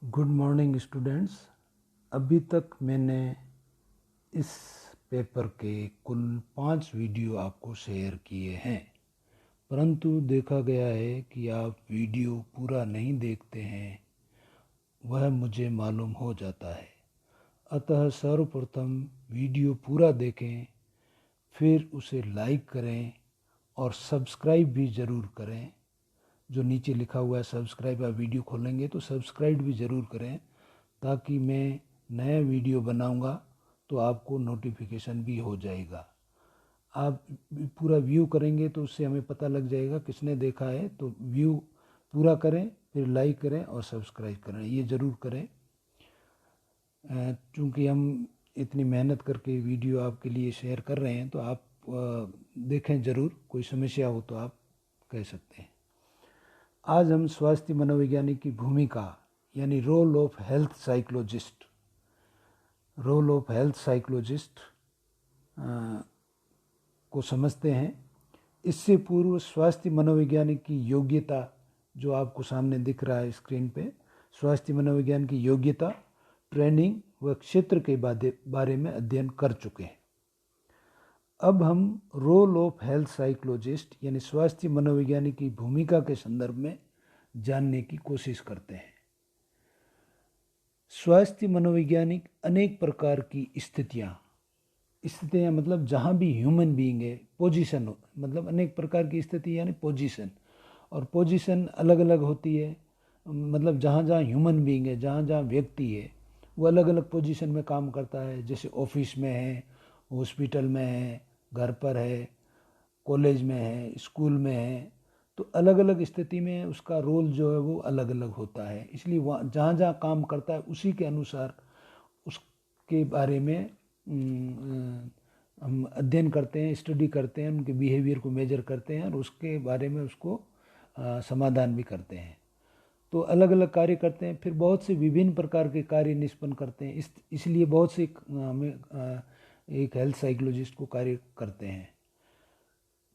Good morning students. अभी तक मैंने इस पेपर के कुल 5 वीडियो आपको शेयर किए हैं, परंतु देखा गया है कि आप वीडियो पूरा नहीं देखते हैं, वह मुझे मालूम हो जाता है। अतः सर्वप्रथम वीडियो पूरा देखें, फिर उसे लाइक करें और सब्सक्राइब भी ज़रूर करें। जो नीचे लिखा हुआ है सब्सक्राइब, आप वीडियो खोलेंगे तो सब्सक्राइब भी ज़रूर करें, ताकि मैं नया वीडियो बनाऊंगा तो आपको नोटिफिकेशन भी हो जाएगा। आप पूरा व्यू करेंगे तो उससे हमें पता लग जाएगा किसने देखा है। तो व्यू पूरा करें, फिर लाइक करें और सब्सक्राइब करें, ये ज़रूर करें। चूँकि हम इतनी मेहनत करके वीडियो आपके लिए शेयर कर रहे हैं तो आप देखें ज़रूर। कोई समस्या हो तो आप कह सकते हैं। आज हम स्वास्थ्य मनोवैज्ञानिक की भूमिका यानी रोल ऑफ हेल्थ साइकोलॉजिस्ट को समझते हैं। इससे पूर्व स्वास्थ्य मनोवैज्ञानिक की योग्यता, जो आपको सामने दिख रहा है स्क्रीन पे, स्वास्थ्य मनोविज्ञान की योग्यता, ट्रेनिंग व क्षेत्र के बारे में अध्ययन कर चुके हैं। अब हम रोल ऑफ हेल्थ साइकोलॉजिस्ट यानी स्वास्थ्य मनोवैज्ञानिक की भूमिका के संदर्भ में जानने की कोशिश करते हैं। स्वास्थ्य मनोवैज्ञानिक अनेक प्रकार की स्थितियाँ मतलब जहाँ भी ह्यूमन बीइंग है, पोजीशन हो, मतलब अनेक प्रकार की स्थिति यानी पोजीशन, और पोजीशन अलग अलग होती है। मतलब जहाँ जहाँ ह्यूमन बीइंग है, जहाँ जहाँ व्यक्ति है, वो अलग अलग पोजीशन में काम करता है। जैसे ऑफिस में है, हॉस्पिटल में है, घर पर है, कॉलेज में है, स्कूल में है, तो अलग अलग स्थिति में उसका रोल जो है वो अलग अलग होता है। इसलिए वहाँ जहाँ जहाँ काम करता है उसी के अनुसार उसके बारे में हम अध्ययन करते हैं, स्टडी करते हैं, उनके बिहेवियर को मेजर करते हैं और उसके बारे में उसको समाधान भी करते हैं। तो अलग अलग कार्य करते हैं, फिर बहुत से विभिन्न प्रकार के कार्य निष्पन्न करते हैं। इसलिए बहुत से हमें एक हेल्थ साइकोलॉजिस्ट को कार्य करते हैं।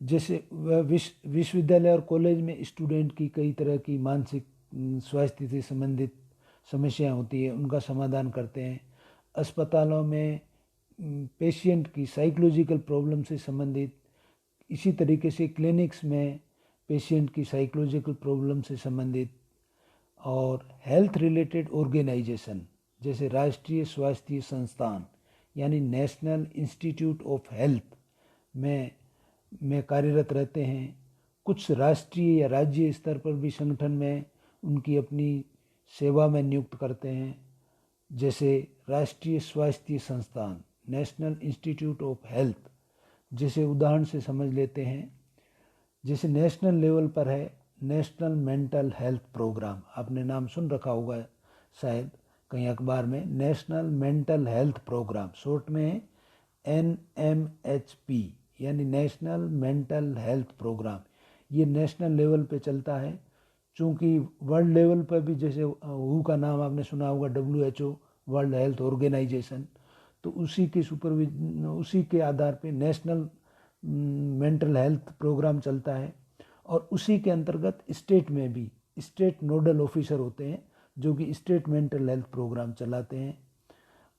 जैसे वह विश्वविद्यालय और कॉलेज में स्टूडेंट की कई तरह की मानसिक स्वास्थ्य से संबंधित समस्याएं होती है, उनका समाधान करते हैं। अस्पतालों में पेशेंट की साइकोलॉजिकल प्रॉब्लम से संबंधित, इसी तरीके से क्लिनिक्स में पेशेंट की साइकोलॉजिकल प्रॉब्लम से संबंधित, और हेल्थ रिलेटेड ऑर्गेनाइजेशन जैसे राष्ट्रीय स्वास्थ्य संस्थान यानी नेशनल इंस्टीट्यूट ऑफ हेल्थ में कार्यरत रहते हैं। कुछ राष्ट्रीय या राज्य स्तर पर भी संगठन में उनकी अपनी सेवा में नियुक्त करते हैं। जैसे राष्ट्रीय स्वास्थ्य संस्थान, नेशनल इंस्टीट्यूट ऑफ हेल्थ, जैसे उदाहरण से समझ लेते हैं। जैसे नेशनल लेवल पर है नेशनल मेंटल हेल्थ प्रोग्राम, आपने नाम सुन रखा होगा शायद कहीं अखबार में, national mental health program, short में है NMHP यानी नेशनल मेंटल हेल्थ प्रोग्राम। ये नेशनल लेवल पे चलता है। चूँकि वर्ल्ड लेवल पर भी, जैसे WHO का नाम आपने सुना होगा, WHO वर्ल्ड हेल्थ ऑर्गेनाइजेशन, तो उसी के उसी के आधार पे नेशनल मेंटल हेल्थ प्रोग्राम चलता है। और उसी के अंतर्गत स्टेट में भी स्टेट नोडल ऑफिसर होते हैं जो कि स्टेट मेंटल हेल्थ प्रोग्राम चलाते हैं।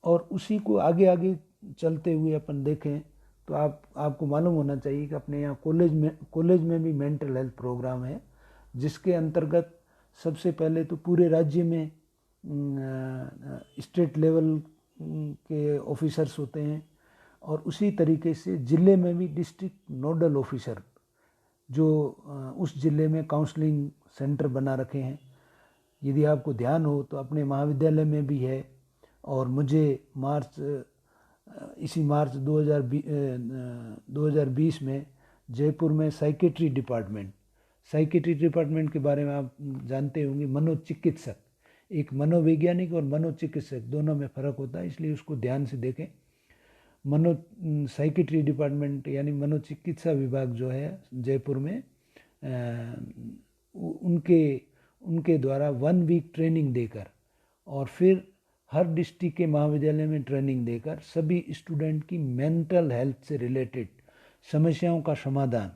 और उसी को आगे आगे चलते हुए अपन देखें तो आपको मालूम होना चाहिए कि अपने यहाँ कॉलेज में भी मेंटल हेल्थ प्रोग्राम है, जिसके अंतर्गत सबसे पहले तो पूरे राज्य में स्टेट लेवल के ऑफिसर्स होते हैं, और उसी तरीके से ज़िले में भी डिस्ट्रिक्ट नोडल ऑफिसर, जो उस ज़िले में काउंसलिंग सेंटर बना रखे हैं। यदि आपको ध्यान हो तो अपने महाविद्यालय में भी है। और मुझे इसी मार्च 2020 में जयपुर में साइकेट्री डिपार्टमेंट के बारे में आप जानते होंगे। मनोचिकित्सक, एक मनोवैज्ञानिक और मनोचिकित्सक दोनों में फ़र्क होता है, इसलिए उसको ध्यान से देखें। साइकेट्री डिपार्टमेंट यानी मनोचिकित्सा विभाग जो है जयपुर में, उनके द्वारा 1 वीक ट्रेनिंग देकर और फिर हर डिस्ट्रिक्ट के महाविद्यालय में ट्रेनिंग देकर सभी स्टूडेंट की मेंटल हेल्थ से रिलेटेड समस्याओं का समाधान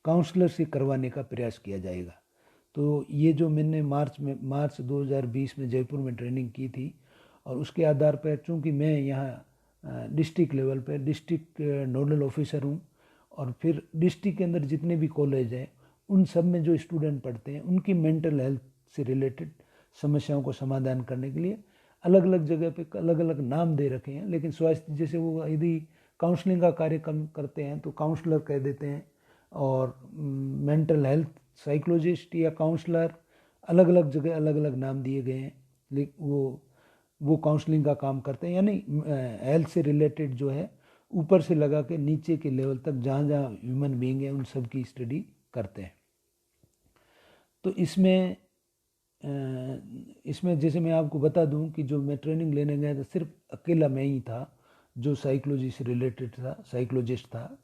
काउंसलर से करवाने का प्रयास किया जाएगा। तो ये जो मैंने मार्च 2020 में जयपुर में ट्रेनिंग की थी, और उसके आधार पर चूँकि मैं यहाँ डिस्ट्रिक्ट लेवल पर डिस्ट्रिक्ट नोडल ऑफिसर हूँ, और फिर डिस्ट्रिक्ट के अंदर जितने भी कॉलेज हैं उन सब में जो स्टूडेंट पढ़ते हैं उनकी मेंटल हेल्थ से रिलेटेड समस्याओं को समाधान करने के लिए अलग अलग जगह पे अलग अलग नाम दे रखे हैं। लेकिन स्वास्थ्य, जैसे वो यदि काउंसलिंग का कार्यक्रम करते हैं तो काउंसलर कह देते हैं, और मेंटल हेल्थ साइकोलॉजिस्ट या काउंसलर अलग अलग जगह अलग अलग नाम दिए गए हैं। लेकिन वो काउंसलिंग का काम करते हैं, यानी हेल्थ से रिलेटेड जो है ऊपर से लगा के नीचे के लेवल तक जहाँ जहाँ ह्यूमन बीइंग है उन सब की स्टडी करते हैं। तो इसमें जैसे मैं आपको बता दूं कि जो मैं ट्रेनिंग लेने गया था सिर्फ अकेला मैं ही था जो साइकोलॉजी से रिलेटेड था, साइकोलॉजिस्ट था।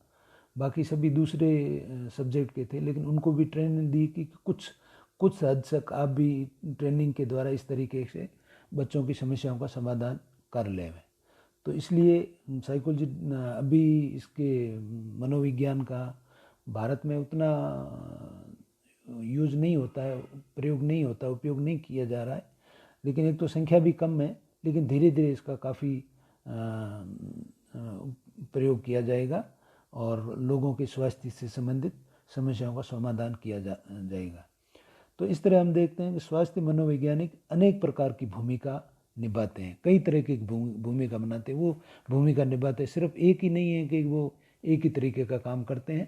बाकी सभी दूसरे सब्जेक्ट के थे, लेकिन उनको भी ट्रेनिंग दी कि कुछ हद तक आप भी ट्रेनिंग के द्वारा इस तरीके से बच्चों की समस्याओं का समाधान कर लें। तो इसलिए साइकोलॉजी अभी इसके मनोविज्ञान का भारत में उतना यूज़ नहीं होता है, प्रयोग नहीं होता, उपयोग नहीं किया जा रहा है। लेकिन एक तो संख्या भी कम है, लेकिन धीरे धीरे इसका काफ़ी प्रयोग किया जाएगा और लोगों के स्वास्थ्य से संबंधित समस्याओं का समाधान किया जाएगा। तो इस तरह हम देखते हैं कि स्वास्थ्य मनोवैज्ञानिक अनेक प्रकार की भूमिका निभाते हैं, कई तरह की भूमिका बनाते हैं, वो भूमिका निभाते हैं। सिर्फ एक ही नहीं है कि वो एक ही तरीके का काम करते हैं,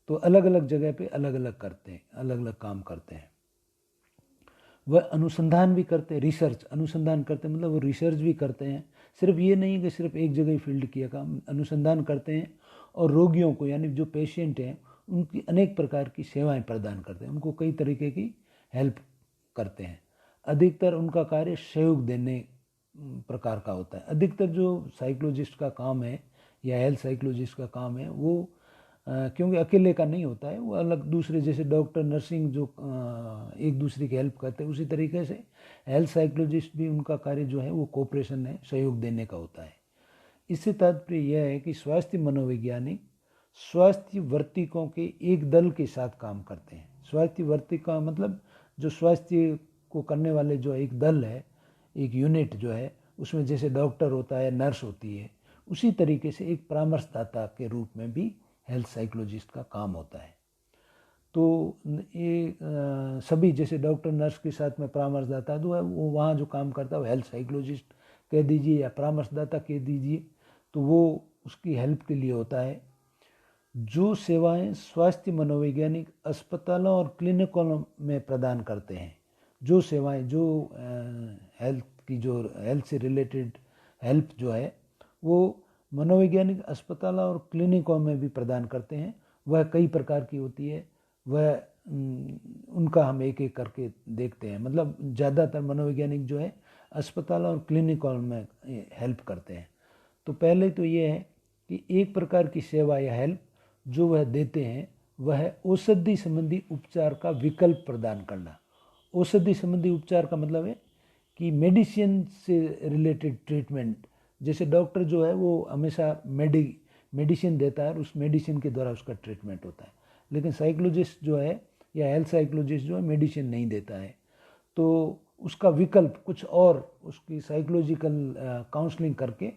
तो अलग अलग जगह पे अलग अलग करते हैं, अलग अलग काम करते हैं। वह अनुसंधान भी करते हैं, रिसर्च अनुसंधान करते हैं, मतलब वो रिसर्च भी करते हैं। सिर्फ ये नहीं कि सिर्फ एक जगह ही फील्ड किया काम, अनुसंधान करते हैं और रोगियों को, यानी जो पेशेंट हैं उनकी अनेक प्रकार की सेवाएं प्रदान करते हैं, उनको कई तरीके की हेल्प करते हैं। अधिकतर उनका कार्य सहयोग देने प्रकार का होता है। अधिकतर जो साइकोलॉजिस्ट का काम है या हेल्थ साइकोलॉजिस्ट का काम है वो क्योंकि अकेले का नहीं होता है, वो अलग दूसरे, जैसे डॉक्टर नर्सिंग जो एक दूसरे की हेल्प करते हैं, उसी तरीके से हेल्थ साइकोलॉजिस्ट भी उनका कार्य जो है वो कोऑपरेशन है, सहयोग देने का होता है। इससे तात्पर्य यह है कि स्वास्थ्य मनोवैज्ञानिक स्वास्थ्य वर्तिकों के एक दल के साथ काम करते हैं। स्वास्थ्य वर्तिका मतलब जो स्वास्थ्य को करने वाले जो एक दल है, एक यूनिट जो है, उसमें जैसे डॉक्टर होता है, नर्स होती है, उसी तरीके से एक परामर्शदाता के रूप में भी हेल्थ साइकोलॉजिस्ट का काम होता है। तो ये सभी, जैसे डॉक्टर नर्स के साथ में परामर्शदाता जो है वो वहाँ जो काम करता है वो हेल्थ साइकोलॉजिस्ट कह दीजिए या परामर्शदाता कह दीजिए, तो वो उसकी हेल्प के लिए होता है। जो सेवाएं स्वास्थ्य मनोवैज्ञानिक अस्पतालों और क्लिनिकों में प्रदान करते हैं, जो सेवाएं जो हेल्थ की जो हेल्थ से रिलेटेड हेल्प जो है वो मनोवैज्ञानिक अस्पतालों और क्लिनिकों में भी प्रदान करते हैं, वह कई प्रकार की होती है। वह उनका हम एक एक करके देखते हैं। मतलब ज़्यादातर मनोवैज्ञानिक जो है अस्पतालों और क्लिनिकों में हेल्प करते हैं। तो पहले तो ये है कि एक प्रकार की सेवा या हेल्प जो वह देते हैं वह है औषधि संबंधी उपचार का विकल्प प्रदान करना। औषधि संबंधी उपचार का मतलब है कि मेडिसिन से रिलेटेड ट्रीटमेंट, जैसे डॉक्टर जो है वो हमेशा मेडिसिन देता है और उस मेडिसिन के द्वारा उसका ट्रीटमेंट होता है। लेकिन साइकोलॉजिस्ट जो है या हेल्थ साइकोलॉजिस्ट जो है मेडिसिन नहीं देता है, तो उसका विकल्प कुछ और उसकी साइकोलॉजिकल काउंसलिंग करके,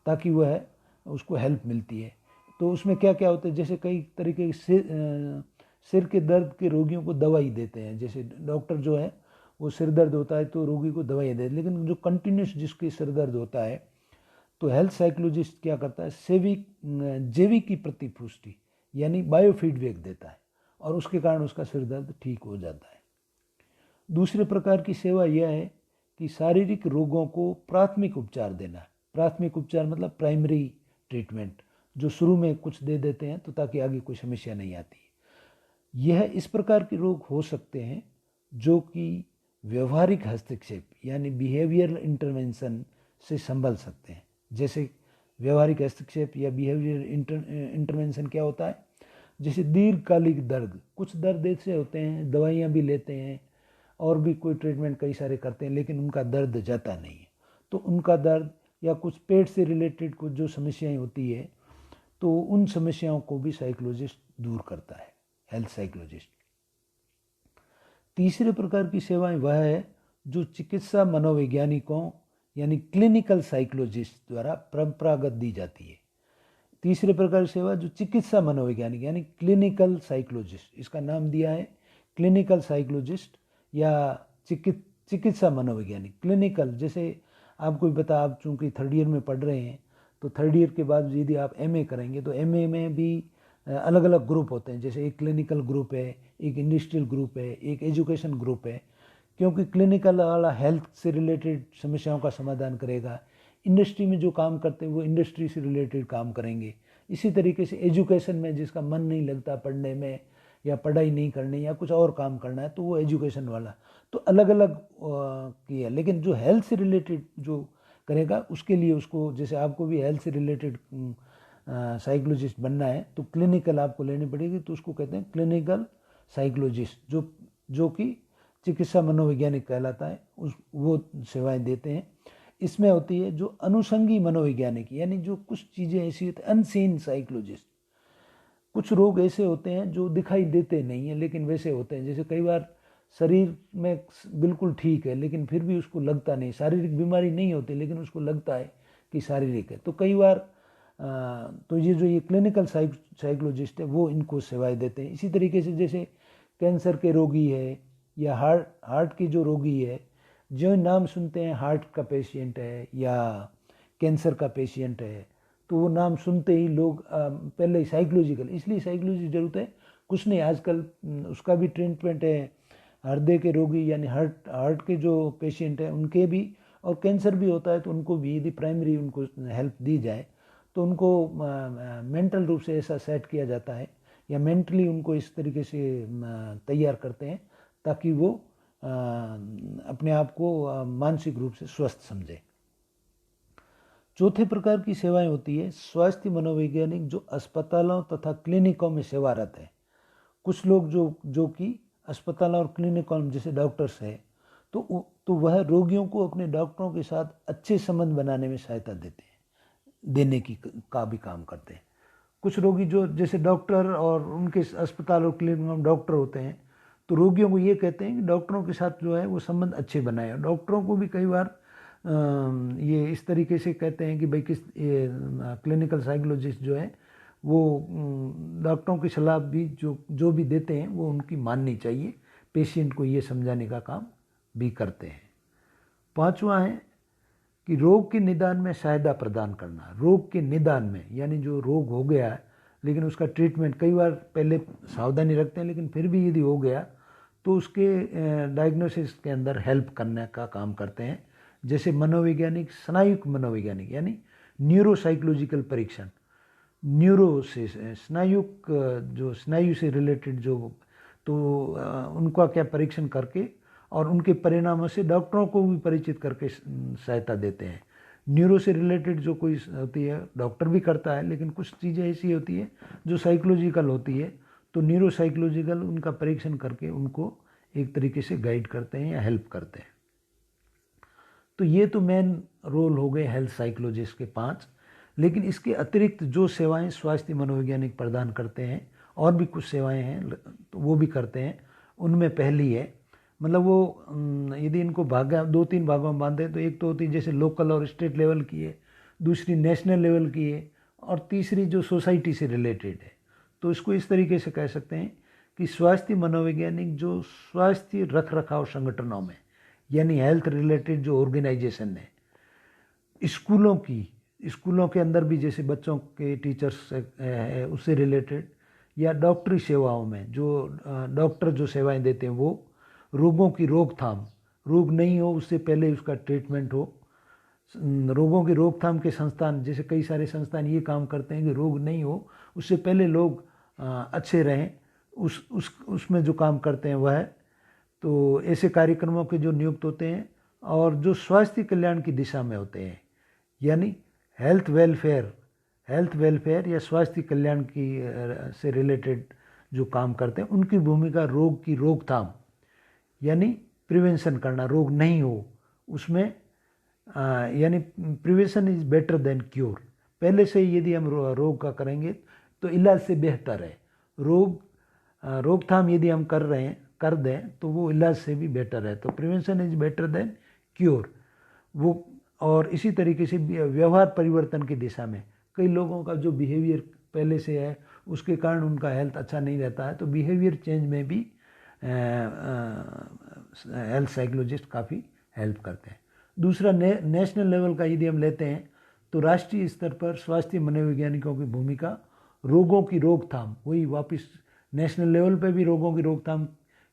ताकि वह उसको हेल्प मिलती है। तो उसमें क्या क्या होता है, जैसे कई तरीके के सिर के दर्द के रोगियों को दवाई देते हैं। जैसे डॉक्टर जो है वो सिर दर्द होता है तो रोगी को दवाई देते हैं, लेकिन जो कंटिन्यूस जिसके सिर दर्द होता है तो हेल्थ साइकोलॉजिस्ट क्या करता है, जैविक की प्रतिपुष्टि यानी बायो फीडबैक देता है और उसके कारण उसका सिर दर्द ठीक हो जाता है। दूसरे प्रकार की सेवा यह है कि शारीरिक रोगों को प्राथमिक उपचार देना। प्राथमिक उपचार मतलब प्राइमरी ट्रीटमेंट, जो शुरू में कुछ दे देते हैं तो ताकि आगे कोई समस्या नहीं आती। यह इस प्रकार के रोग हो सकते हैं जो कि व्यवहारिक हस्तक्षेप यानी बिहेवियरल इंटरवेंशन से संभल सकते हैं। जैसे व्यवहारिक हस्तक्षेप या बिहेवियर इंटरवेंशन क्या होता है, जैसे दीर्घकालिक दर्द, कुछ दर्द ऐसे होते हैं दवाइयाँ भी लेते हैं और भी कोई ट्रीटमेंट कई सारे करते हैं लेकिन उनका दर्द जाता नहीं है, तो उनका दर्द या कुछ पेट से रिलेटेड कुछ जो समस्याएं होती है तो उन समस्याओं को भी साइकोलॉजिस्ट दूर करता है, हेल्थ साइकोलॉजिस्ट। तीसरे प्रकार की सेवाएं वह है जो चिकित्सा मनोवैज्ञानिकों यानी क्लिनिकल साइकोलॉजिस्ट द्वारा परंपरागत दी जाती है। तीसरे प्रकार की सेवा जो चिकित्सा मनोवैज्ञानिक यानी क्लिनिकल साइकोलॉजिस्ट, इसका नाम दिया है क्लिनिकल साइकोलॉजिस्ट या चिकित्सा मनोवैज्ञानिक। क्लिनिकल जैसे आपको भी पता, आप चूँकि थर्ड ईयर में पढ़ रहे हैं तो थर्ड ईयर के बाद यदि आप एमए करेंगे तो एमए में भी अलग अलग ग्रुप होते हैं। जैसे एक क्लिनिकल ग्रुप है, एक इंडस्ट्रियल ग्रुप है, एक एजुकेशन ग्रुप है, क्योंकि क्लिनिकल वाला हेल्थ से रिलेटेड समस्याओं का समाधान करेगा। इंडस्ट्री में जो काम करते हैं वो इंडस्ट्री से रिलेटेड काम करेंगे। इसी तरीके से एजुकेशन में जिसका मन नहीं लगता पढ़ने में या पढ़ाई नहीं करनी या कुछ और काम करना है तो वो एजुकेशन वाला, तो अलग अलग की है। लेकिन जो हेल्थ से रिलेटेड जो करेगा उसके लिए उसको, जैसे आपको भी हेल्थ से रिलेटेड साइकोलॉजिस्ट बनना है तो क्लिनिकल आपको लेनी पड़ेगी, तो उसको कहते हैं क्लिनिकल साइकोलॉजिस्ट, जो कि चिकित्सा मनोवैज्ञानिक कहलाता है। वो सेवाएं देते हैं। इसमें होती है जो अनुषंगी मनोवैज्ञानिक, यानी जो कुछ चीज़ें ऐसी होती हैं, अनसीन साइकोलॉजिस्ट। कुछ रोग ऐसे होते हैं जो दिखाई देते नहीं हैं लेकिन वैसे होते हैं। जैसे कई बार शरीर में बिल्कुल ठीक है लेकिन फिर भी उसको लगता नहीं, शारीरिक बीमारी नहीं होती लेकिन उसको लगता है कि शारीरिक है। तो कई बार तो ये जो ये क्लिनिकल साइकोलॉजिस्ट है वो इनको सेवाएं देते हैं। इसी तरीके से जैसे कैंसर के रोगी है या हार्ट की जो रोगी है, जो नाम सुनते हैं हार्ट का पेशेंट है या कैंसर का पेशेंट है, तो वो नाम सुनते ही लोग पहले ही साइकोलॉजिकल, इसलिए साइकोलॉजी जरूरत है। कुछ नहीं, आजकल उसका भी ट्रीटमेंट है। हृदय के रोगी यानी हार्ट के जो पेशेंट हैं उनके भी, और कैंसर भी होता है तो उनको भी यदि प्राइमरी उनको हेल्प दी जाए तो उनको मेंटल रूप से ऐसा सेट किया जाता है या मेंटली उनको इस तरीके से तैयार करते हैं ताकि वो अपने आप को मानसिक रूप से स्वस्थ समझे। चौथे प्रकार की सेवाएं होती है स्वास्थ्य मनोवैज्ञानिक जो अस्पतालों तथा क्लिनिकों में सेवारत है। कुछ लोग जो कि अस्पतालों और क्लिनिकों में जैसे डॉक्टर्स है तो वह रोगियों को अपने डॉक्टरों के साथ अच्छे संबंध बनाने में सहायता देने की का भी काम करते हैं। कुछ रोगी जो जैसे डॉक्टर और उनके अस्पताल और क्लिनिक में डॉक्टर होते हैं तो रोगियों को ये कहते हैं कि डॉक्टरों के साथ जो है वो संबंध अच्छे बनाए। डॉक्टरों को भी कई बार ये इस तरीके से कहते हैं कि भाई क्लिनिकल साइकोलॉजिस्ट जो है वो डॉक्टरों की सलाह भी जो भी देते हैं वो उनकी माननी चाहिए। पेशेंट को ये समझाने का काम भी करते हैं। पांचवा है कि रोग के निदान में सहायता प्रदान करना। रोग के निदान में यानी जो रोग हो गया है लेकिन उसका ट्रीटमेंट, कई बार पहले सावधानी रखते हैं लेकिन फिर भी यदि हो गया तो उसके डायग्नोसिस के अंदर हेल्प करने का काम करते हैं। जैसे मनोवैज्ञानिक, स्नायुक मनोवैज्ञानिक यानी न्यूरोसाइकोलॉजिकल परीक्षण, न्यूरो से स्नायुक, जो स्नायु से रिलेटेड जो, तो उनका क्या परीक्षण करके और उनके परिणामों से डॉक्टरों को भी परिचित करके सहायता देते हैं। न्यूरो से रिलेटेड जो कोई होती है डॉक्टर भी करता है लेकिन कुछ चीज़ें ऐसी होती है जो साइकोलॉजिकल होती है, तो न्यूरो साइकोलॉजिकल उनका परीक्षण करके उनको एक तरीके से गाइड करते हैं या हेल्प करते हैं। तो ये तो मेन रोल हो गए हेल्थ साइकोलॉजिस्ट के 5। लेकिन इसके अतिरिक्त जो सेवाएं स्वास्थ्य मनोवैज्ञानिक प्रदान करते हैं और भी कुछ सेवाएं हैं तो वो भी करते हैं। उनमें पहली है, मतलब वो यदि इनको 2-3 भागों में बांधे तो एक तो होती है जैसे लोकल और स्टेट लेवल की है, दूसरी नेशनल लेवल की है और तीसरी जो सोसाइटी से रिलेटेड है। तो इसको इस तरीके से कह सकते हैं कि स्वास्थ्य मनोवैज्ञानिक जो स्वास्थ्य रख रखाव संगठनों में यानी हेल्थ रिलेटेड जो ऑर्गेनाइजेशन है, स्कूलों के अंदर भी जैसे बच्चों के टीचर्स है उससे रिलेटेड, या डॉक्टरी सेवाओं में जो डॉक्टर जो सेवाएं देते हैं वो रोगों की रोकथाम, रोग नहीं हो उससे पहले उसका ट्रीटमेंट हो, रोगों की रोकथाम के संस्थान, जैसे कई सारे संस्थान ये काम करते हैं कि रोग नहीं हो उससे पहले लोग अच्छे रहें, उसमें जो काम करते हैं वह, तो ऐसे कार्यक्रमों के जो नियुक्त होते हैं और जो स्वास्थ्य कल्याण की दिशा में होते हैं यानी हेल्थ वेलफेयर या स्वास्थ्य कल्याण की से रिलेटेड जो काम करते हैं, उनकी भूमिका रोग की रोकथाम यानी प्रिवेंशन करना, रोग नहीं हो उसमें, यानी prevention is better than cure. पहले से यदि हम रोग का करेंगे तो इलाज से बेहतर है। रोकथाम यदि हम कर रहे हैं कर दें तो वो इलाज से भी बेटर है। तो prevention is better than cure. वो और इसी तरीके से व्यवहार परिवर्तन की दिशा में कई लोगों का जो बिहेवियर पहले से है उसके कारण उनका हेल्थ अच्छा नहीं रहता है, तो बिहेवियर चेंज में भी हेल्थ साइकोलॉजिस्ट काफ़ी हेल्प करते हैं। दूसरा नेशनल लेवल का यदि हम लेते हैं तो राष्ट्रीय स्तर पर स्वास्थ्य मनोवैज्ञानिकों की भूमिका रोगों की रोकथाम, वही वापस नेशनल लेवल पे भी रोगों की रोकथाम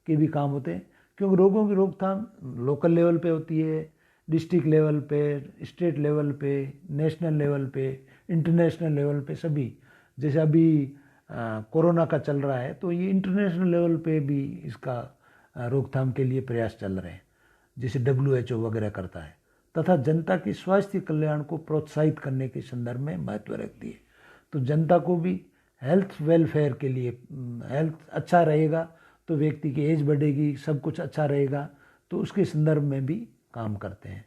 के भी काम होते हैं, क्योंकि रोगों की रोकथाम लोकल लेवल पे होती है, डिस्ट्रिक्ट लेवल पे, स्टेट लेवल पे, नेशनल लेवल पे, इंटरनेशनल लेवल पे सभी। जैसे अभी कोरोना का चल रहा है तो ये इंटरनेशनल लेवल पे भी इसका रोकथाम के लिए प्रयास चल रहे हैं, जैसे WHO वगैरह करता है, तथा जनता की स्वास्थ्य कल्याण को प्रोत्साहित करने के संदर्भ में महत्व रखती है। तो जनता को भी हेल्थ वेलफेयर के लिए, हेल्थ अच्छा रहेगा तो व्यक्ति की एज बढ़ेगी, सब कुछ अच्छा रहेगा, तो उसके संदर्भ में भी काम करते हैं।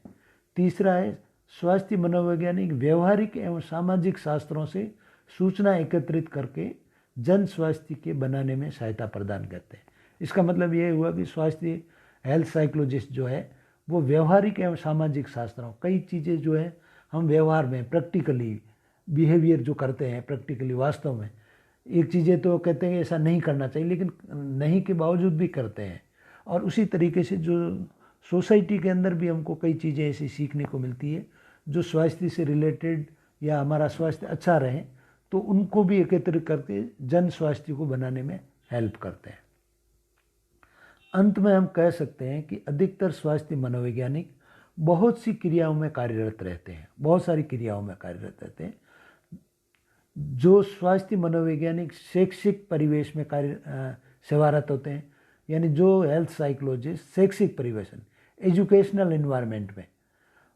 तीसरा है स्वास्थ्य मनोवैज्ञानिक व्यवहारिक एवं सामाजिक शास्त्रों से सूचना एकत्रित करके जन स्वास्थ्य के बनाने में सहायता प्रदान करते हैं। इसका मतलब ये हुआ कि स्वास्थ्य हेल्थ साइकोलॉजिस्ट जो है वो व्यवहारिक एवं सामाजिक शास्त्रों, कई चीज़ें जो है हम व्यवहार में प्रैक्टिकली बिहेवियर जो करते हैं प्रैक्टिकली वास्तव में, एक चीज़ें तो कहते हैं ऐसा नहीं करना चाहिए लेकिन नहीं के बावजूद भी करते हैं। और उसी तरीके से जो सोसाइटी के अंदर भी हमको कई चीज़ें ऐसी सीखने को मिलती है जो स्वास्थ्य से रिलेटेड या हमारा स्वास्थ्य अच्छा रहे, तो उनको भी एकत्रित करके जन स्वास्थ्य को बनाने में हेल्प करते हैं। अंत में हम कह सकते हैं कि अधिकतर स्वास्थ्य मनोवैज्ञानिक बहुत सी क्रियाओं में कार्यरत रहते हैं, बहुत सारी क्रियाओं में कार्यरत रहते हैं। जो स्वास्थ्य मनोवैज्ञानिक शैक्षिक परिवेश में सेवारत होते हैं, यानी जो हेल्थ साइकोलॉजिस्ट शैक्षिक परिवेश एजुकेशनल इन्वायरमेंट में,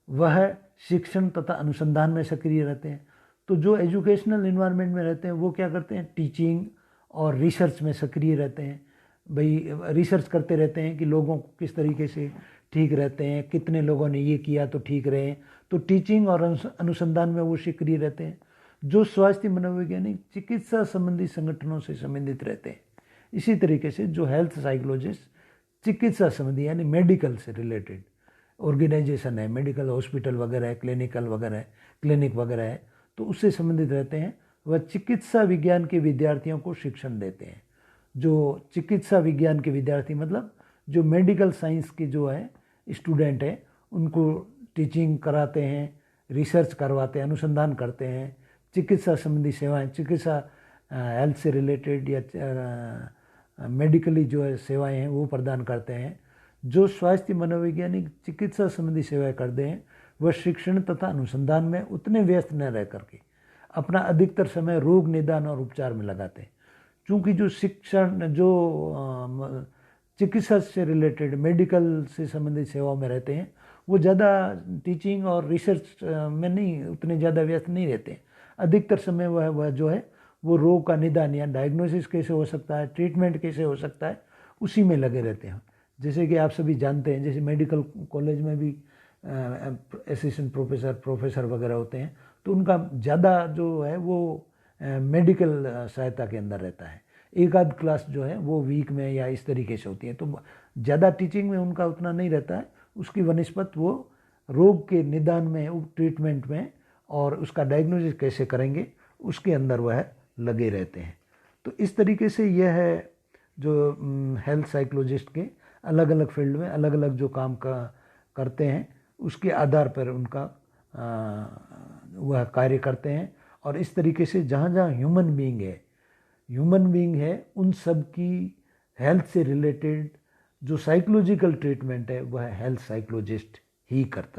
वह शिक्षण तथा अनुसंधान में सक्रिय रहते हैं। तो जो एजुकेशनल इन्वायरमेंट में रहते हैं वो क्या करते हैं, टीचिंग और रिसर्च में सक्रिय रहते हैं। भाई रिसर्च करते रहते हैं कि लोगों को किस तरीके से ठीक रहते हैं, कितने लोगों ने ये किया तो ठीक रहे, तो टीचिंग और अनुसंधान में वो सक्रिय रहते हैं। जो स्वास्थ्य मनोवैज्ञानिक चिकित्सा संबंधी संगठनों से संबंधित रहते हैं। इसी तरीके से जो हेल्थ साइकोलॉजिस्ट चिकित्सा संबंधी यानी मेडिकल से रिलेटेड ऑर्गेनाइजेशन है, मेडिकल हॉस्पिटल वगैरह है, क्लिनिक वगैरह है, तो उससे संबंधित रहते हैं। वह चिकित्सा विज्ञान के विद्यार्थियों को शिक्षण देते हैं। जो चिकित्सा विज्ञान के विद्यार्थी मतलब जो मेडिकल साइंस के जो है स्टूडेंट हैं, उनको टीचिंग कराते हैं, रिसर्च करवाते हैं, अनुसंधान करते हैं, चिकित्सा संबंधी सेवाएं, चिकित्सा हेल्थ से रिलेटेड या मेडिकली जो है सेवाएं हैं वो प्रदान करते हैं। जो स्वास्थ्य मनोवैज्ञानिक चिकित्सा संबंधी सेवाएं करते हैं वह शिक्षण तथा अनुसंधान में उतने व्यस्त न रह करके अपना अधिकतर समय रोग निदान और उपचार में लगाते हैं। चूँकि जो शिक्षण जो चिकित्सा से रिलेटेड मेडिकल से संबंधित सेवाओं में रहते हैं वो ज़्यादा टीचिंग और रिसर्च में नहीं उतने ज़्यादा व्यस्त नहीं रहते हैं। अधिकतर समय वह जो है वो रोग का निदान या डायग्नोसिस कैसे हो सकता है, ट्रीटमेंट कैसे हो सकता है, उसी में लगे रहते हैं। जैसे कि आप सभी जानते हैं, जैसे मेडिकल कॉलेज में भी असिस्टेंट प्रोफेसर वगैरह होते हैं, तो उनका ज़्यादा जो है वो मेडिकल सहायता के अंदर रहता है। एक आध क्लास जो है वो वीक में या इस तरीके से होती है, तो ज़्यादा टीचिंग में उनका उतना नहीं रहता है। उसकी वनिस्पत वो रोग के निदान में, ट्रीटमेंट में और उसका डायग्नोसिस कैसे करेंगे उसके अंदर वह लगे रहते हैं। तो इस तरीके से यह है जो हेल्थ साइकोलॉजिस्ट के अलग अलग फील्ड में अलग अलग जो काम करते हैं उसके आधार पर उनका वह कार्य करते हैं। और इस तरीके से जहाँ जहाँ ह्यूमन बीइंग है उन सब की हेल्थ से रिलेटेड जो साइकोलॉजिकल ट्रीटमेंट है वह हेल्थ साइकोलॉजिस्ट ही करता है।